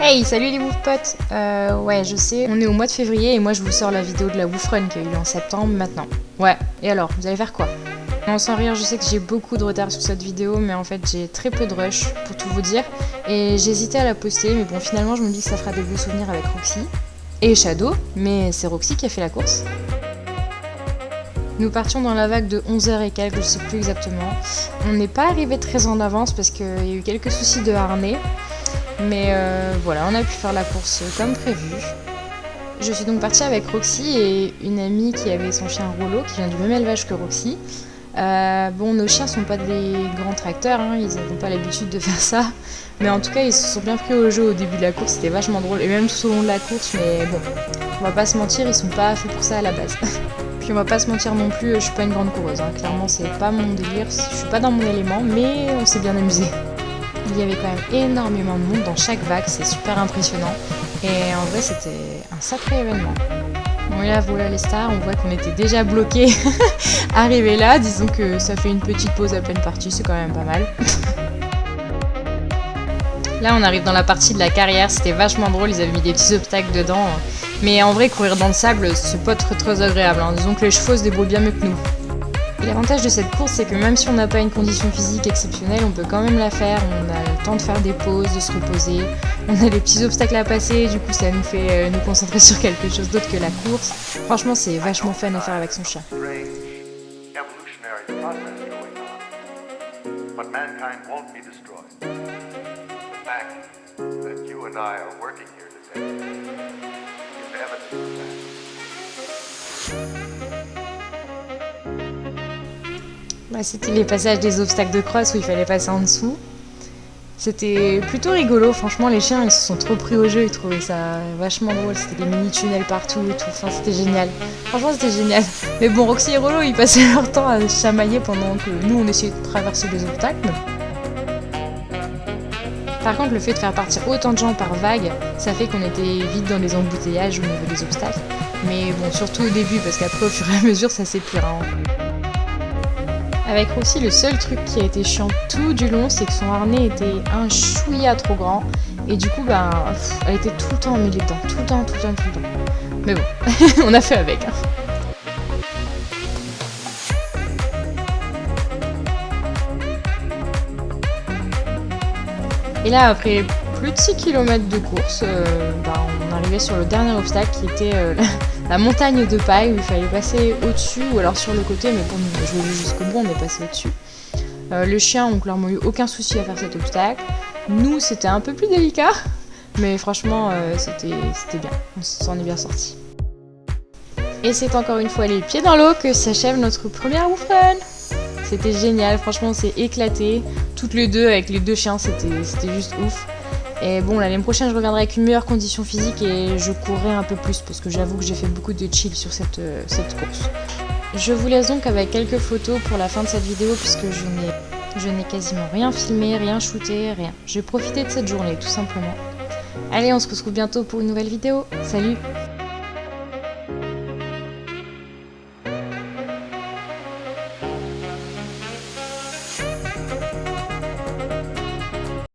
Hey, salut les wouf potes. Ouais, je sais, on est au mois de février et moi je vous sors la vidéo de la Wouf Run qui a eu lieu en septembre maintenant. Ouais, et alors, vous allez faire quoi? Non, sans rire, je sais que j'ai beaucoup de retard sur cette vidéo, mais en fait j'ai très peu de rush, pour tout vous dire. Et j'hésitais à la poster, mais bon, finalement je me dis que ça fera des beaux souvenirs avec Roxy. Et Shadow, mais c'est Roxy qui a fait la course. Nous partions dans la vague de 11h et quelques, je sais plus exactement. On n'est pas arrivé très en avance parce qu'il y a eu quelques soucis de harnais. Mais voilà, on a pu faire la course comme prévu. Je suis donc partie avec Roxy et une amie qui avait son chien Rollo, qui vient du même élevage que Roxy. Bon, nos chiens sont pas des grands tracteurs, hein, ils n'ont pas l'habitude de faire ça. Mais en tout cas, ils se sont bien pris au jeu au début de la course, c'était vachement drôle. Et même tout au long de la course, mais bon, on va pas se mentir, ils sont pas faits pour ça à la base. Puis on va pas se mentir non plus, je suis pas une grande coureuse, hein. Clairement c'est pas mon délire, je suis pas dans mon élément, mais on s'est bien amusé. Il y avait quand même énormément de monde dans chaque vague, c'est super impressionnant. Et en vrai, c'était un sacré événement. Bon, et là, voilà les stars, on voit qu'on était déjà bloqués. Arrivé là, disons que ça fait une petite pause à pleine partie, c'est quand même pas mal. Là, on arrive dans la partie de la carrière, c'était vachement drôle, ils avaient mis des petits obstacles dedans. Mais en vrai, courir dans le sable, c'est pas très agréable, hein. Disons que les chevaux se débrouillent bien mieux que nous. Et l'avantage de cette course, c'est que même si on n'a pas une condition physique exceptionnelle, on peut quand même la faire. On a le temps de faire des pauses, de se reposer. On a des petits obstacles à passer, du coup ça nous fait nous concentrer sur quelque chose d'autre que la course. Franchement, c'est vachement fun à faire avec son chien. Bah, c'était les passages des obstacles de crosse où il fallait passer en dessous. C'était plutôt rigolo, franchement les chiens ils se sont trop pris au jeu, ils trouvaient ça vachement drôle, c'était des mini tunnels partout et tout, enfin c'était génial. Franchement c'était génial. Mais bon, Roxy et Rollo ils passaient leur temps à se chamailler pendant que nous on essayait de traverser des obstacles. Par contre le fait de faire partir autant de gens par vague, ça fait qu'on était vite dans les embouteillages au niveau des obstacles. Mais bon, surtout au début parce qu'après au fur et à mesure ça s'épure, hein. Avec Roxy, le seul truc qui a été chiant tout du long, c'est que son harnais était un chouïa trop grand. Et du coup, elle était tout le temps emmêlée dedans. Tout le temps. Mais bon, on a fait avec, hein. Et là, après plus de 6 km de course, on arrivait sur le dernier obstacle qui était la montagne de paille où il fallait passer au-dessus ou alors sur le côté, mais bon, je l'ai vu jusqu'au bout, on est passé au-dessus. Les chiens ont clairement eu aucun souci à faire cet obstacle. Nous, c'était un peu plus délicat, mais franchement, c'était bien, on s'en est bien sortis. Et c'est encore une fois les pieds dans l'eau que s'achève notre première Wouf Run. C'était génial, franchement, on s'est éclaté. Toutes les deux, avec les deux chiens, c'était juste ouf. Et bon, l'année prochaine, je reviendrai avec une meilleure condition physique et je courrai un peu plus parce que j'avoue que j'ai fait beaucoup de chill sur cette course. Je vous laisse donc avec quelques photos pour la fin de cette vidéo puisque je n'ai quasiment rien filmé, rien shooté, rien. J'ai profité de cette journée, tout simplement. Allez, on se retrouve bientôt pour une nouvelle vidéo. Salut!